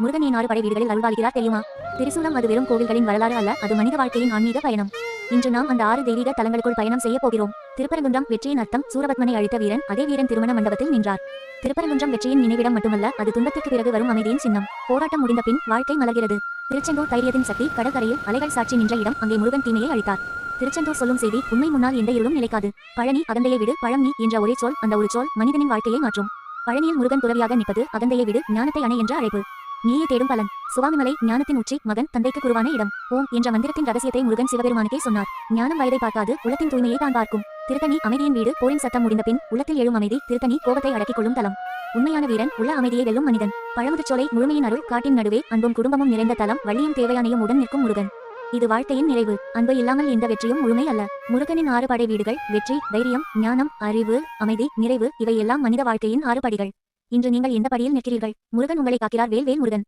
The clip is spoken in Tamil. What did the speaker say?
முருகன் ஏன் 6 படை வீடுகளில் அருள்பாலிக்கிறார் தெரியுமா? திரிசூலம் அது வெறும் கோவில்களின் வரலாறு அல்ல, அது மனித வாழ்க்கையின் ஆன்மீக பயணம். இன்று நாம் அந்த 6 தெய்வீக தலங்களுக்குள் பயணம் செய்ய போகிறோம். திருப்பரங்குன்றம் வெற்றியின் அர்த்தம். சூரபத்மனை அழித்த வீரன், அதே வீரன் திருமண மண்டபத்தில் நின்றார். திருப்பரங்குன்றம் வெற்றியின் நினைவிடம் மட்டுமல்ல, அது துன்பத்திற்கு பிறகு வரும் அமைதியின் சின்னம். போராட்டம் முடிந்த பின் வாழ்க்கை மலர்கிறது. திருச்செந்தூர் தைரியத்தின் சக்தி. கடற்கரையில் அலைகள் சாட்சி நின்ற இடம். அங்கே முருகன் தீமையை அழித்தார். திருச்செந்தூர் சொல்லும் செய்தி, உண்மை முன்னால் எந்த இருளும் நிலைக்காது. பழனி, அகந்தையை விடு. பழம் நீ என்ற ஒரே சொல், அந்த ஒரு சொல் மனிதனின் வாழ்க்கையை மாற்றும். பழனியில் முருகன் துறவியாக நிற்பது, அகந்தையை விடு, ஞானத்தை அணை என்ற அழைப்பு. நீயே தேடும் பலன். சுவாமிமலை, ஞானத்தின் உச்சி. மகன், தந்தைக்கு குருவான இடம். ஓம் என்ற மந்திரத்தின் ரகசியத்தை முருகன் சிவபெருமானுக்கே சொன்னார். ஞானம் வயதை பார்க்காது, உள்ளத்தின் தூய்மையை தான் பார்க்கும். திருத்தணி, அமைதியின் வீடு. போரின் சத்தம் முடிந்த பின் உள்ளத்தில் எழும் அமைதி. திருத்தணி, கோபத்தை அடக்கிக் கொள்ளும் தலம். உண்மையான வீரன், உள்ள அமைதியை வெல்லும் மனிதன். பழமுதிர்ச்சோலை, முழுமையின் அருள். காட்டின் நடுவே அன்பும் குடும்பமும் நிறைந்த தலம். வள்ளியும் தேவயானையும் உடன் நிற்கும் முருகன். இது வாழ்க்கையின் நிறைவு. அன்பு இல்லாமல் எந்த வெற்றியும் முழுமை அல்ல. முருகனின் 6 படை வீடுகள். வெற்றி, தைரியம், ஞானம், அறிவு, அமைதி, நிறைவு, இவை எல்லாம் மனித வாழ்க்கையின் 6 படிகள். இன்று நீங்கள் எந்த படியில் நிற்கிறீர்கள்? முருகன் உங்களை காக்கிறார். வேல் வேல் முருகன்.